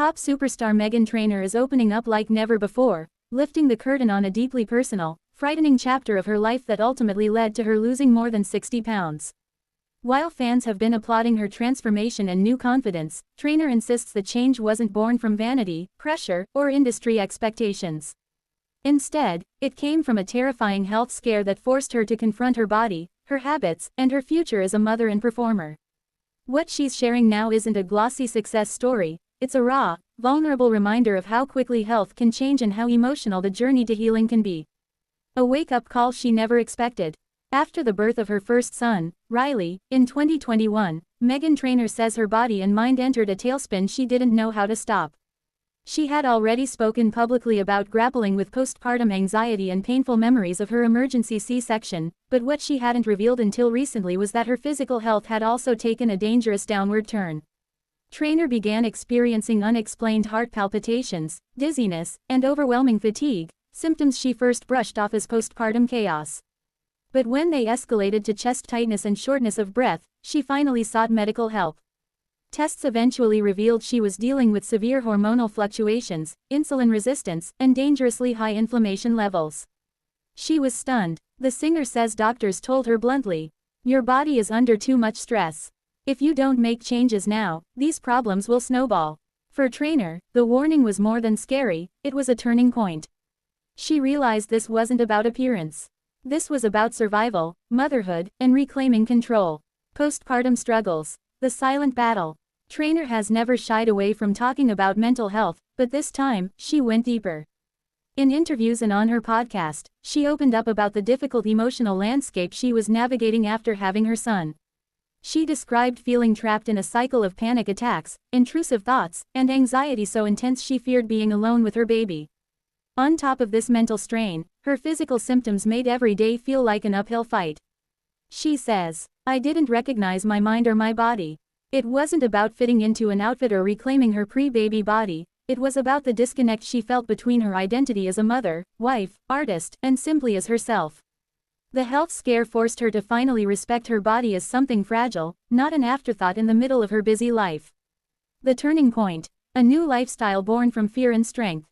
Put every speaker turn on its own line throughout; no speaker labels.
Pop superstar Meghan Trainor is opening up like never before, lifting the curtain on a deeply personal, frightening chapter of her life that ultimately led to her losing more than 60 pounds. While fans have been applauding her transformation and new confidence, Trainor insists the change wasn't born from vanity, pressure, or industry expectations. Instead, it came from a terrifying health scare that forced her to confront her body, her habits, and her future as a mother and performer. What she's sharing now isn't a glossy success story, it's a raw, vulnerable reminder of how quickly health can change and how emotional the journey to healing can be. A wake-up call she never expected. After the birth of her first son, Riley, in 2021, Meghan Trainor says her body and mind entered a tailspin she didn't know how to stop. She had already spoken publicly about grappling with postpartum anxiety and painful memories of her emergency C-section, but what she hadn't revealed until recently was that her physical health had also taken a dangerous downward turn. Trainor began experiencing unexplained heart palpitations, dizziness, and overwhelming fatigue, symptoms she first brushed off as postpartum chaos. But when they escalated to chest tightness and shortness of breath, she finally sought medical help. Tests eventually revealed she was dealing with severe hormonal fluctuations, insulin resistance, and dangerously high inflammation levels. She was stunned. The singer says doctors told her bluntly, "Your body is under too much stress. If you don't make changes now, these problems will snowball." For Trainor, the warning was more than scary, it was a turning point. She realized this wasn't about appearance. This was about survival, motherhood, and reclaiming control. Postpartum struggles. The silent battle. Trainor has never shied away from talking about mental health, but this time, she went deeper. In interviews and on her podcast, she opened up about the difficult emotional landscape she was navigating after having her son. She described feeling trapped in a cycle of panic attacks, intrusive thoughts, and anxiety so intense she feared being alone with her baby. On top of this mental strain, her physical symptoms made every day feel like an uphill fight. She says, "I didn't recognize my mind or my body. It wasn't about fitting into an outfit or reclaiming her pre-baby body, it was about the disconnect she felt between her identity as a mother, wife, artist, and simply as herself." The health scare forced her to finally respect her body as something fragile, not an afterthought in the middle of her busy life. The turning point. A new lifestyle born from fear and strength.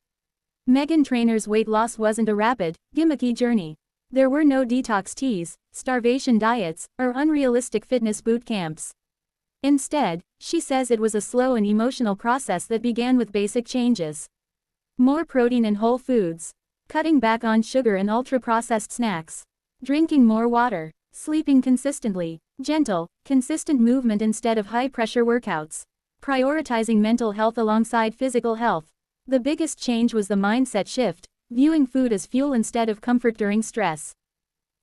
Meghan Trainor's weight loss wasn't a rapid, gimmicky journey. There were no detox teas, starvation diets, or unrealistic fitness boot camps. Instead, she says it was a slow and emotional process that began with basic changes. More protein and whole foods. Cutting back on sugar and ultra-processed snacks. Drinking more water. Sleeping consistently. Gentle, consistent movement instead of high-pressure workouts. Prioritizing mental health alongside physical health. The biggest change was the mindset shift, viewing food as fuel instead of comfort during stress.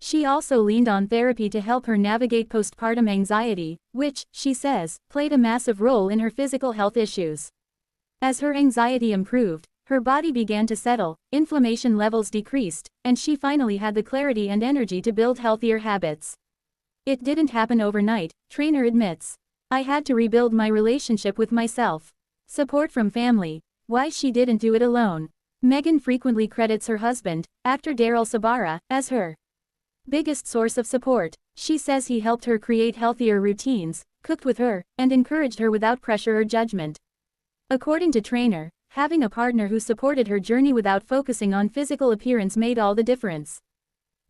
She also leaned on therapy to help her navigate postpartum anxiety, which, she says, played a massive role in her physical health issues. As her anxiety improved, her body began to settle, inflammation levels decreased, and she finally had the clarity and energy to build healthier habits. It didn't happen overnight, Trainor admits. "I had to rebuild my relationship with myself. Support from family. Why she didn't do it alone." Meghan frequently credits her husband, actor Daryl Sabara, as her biggest source of support. She says he helped her create healthier routines, cooked with her, and encouraged her without pressure or judgment. According to Trainor, having a partner who supported her journey without focusing on physical appearance made all the difference.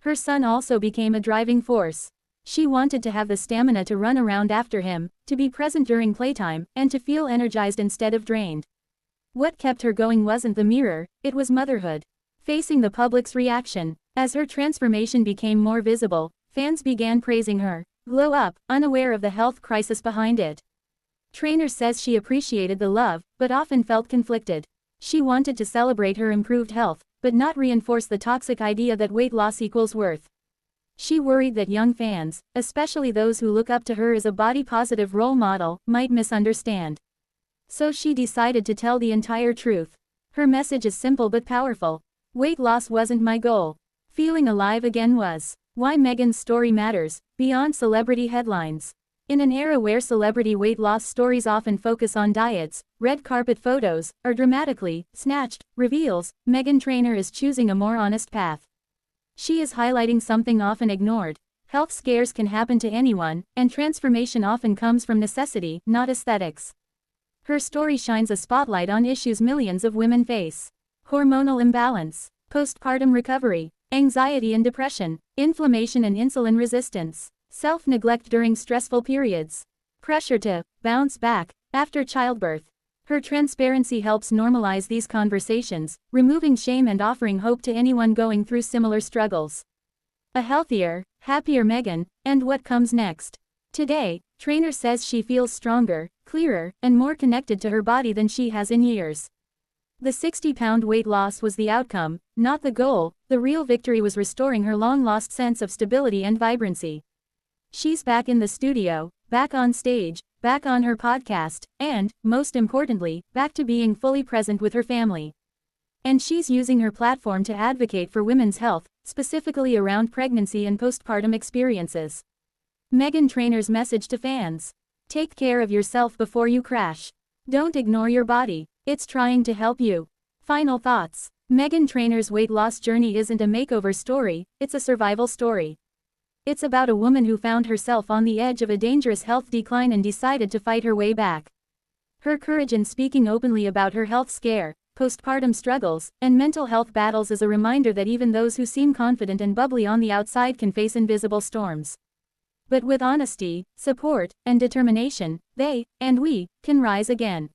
Her son also became a driving force. She wanted to have the stamina to run around after him, to be present during playtime, and to feel energized instead of drained. What kept her going wasn't the mirror, it was motherhood. Facing the public's reaction. As her transformation became more visible, fans began praising her glow up, unaware of the health crisis behind it. Trainor says she appreciated the love, but often felt conflicted. She wanted to celebrate her improved health, but not reinforce the toxic idea that weight loss equals worth. She worried that young fans, especially those who look up to her as a body-positive role model, might misunderstand. So she decided to tell the entire truth. Her message is simple but powerful. Weight loss wasn't my goal. Feeling alive again was. Why Meghan's story matters, beyond celebrity headlines. In an era where celebrity weight loss stories often focus on diets, red carpet photos, or dramatically snatched reveals, Meghan Trainor is choosing a more honest path. She is highlighting something often ignored. Health scares can happen to anyone, and transformation often comes from necessity, not aesthetics. Her story shines a spotlight on issues millions of women face: hormonal imbalance, postpartum recovery, anxiety and depression, inflammation and insulin resistance, self-neglect during stressful periods, pressure to bounce back after childbirth. Her transparency helps normalize these conversations, removing shame and offering hope to anyone going through similar struggles. A healthier, happier Meghan, and what comes next. Today, Trainor says she feels stronger, clearer, and more connected to her body than she has in years. The 60-pound weight loss was the outcome, not the goal. The real victory was restoring her long-lost sense of stability and vibrancy. She's back in the studio, back on stage, back on her podcast, and, most importantly, back to being fully present with her family. And she's using her platform to advocate for women's health, specifically around pregnancy and postpartum experiences. Meghan Trainor's message to fans: take care of yourself before you crash. Don't ignore your body, it's trying to help you. Final thoughts. Meghan Trainor's weight loss journey isn't a makeover story, it's a survival story. It's about a woman who found herself on the edge of a dangerous health decline and decided to fight her way back. Her courage in speaking openly about her health scare, postpartum struggles, and mental health battles is a reminder that even those who seem confident and bubbly on the outside can face invisible storms. But with honesty, support, and determination, they, and we, can rise again.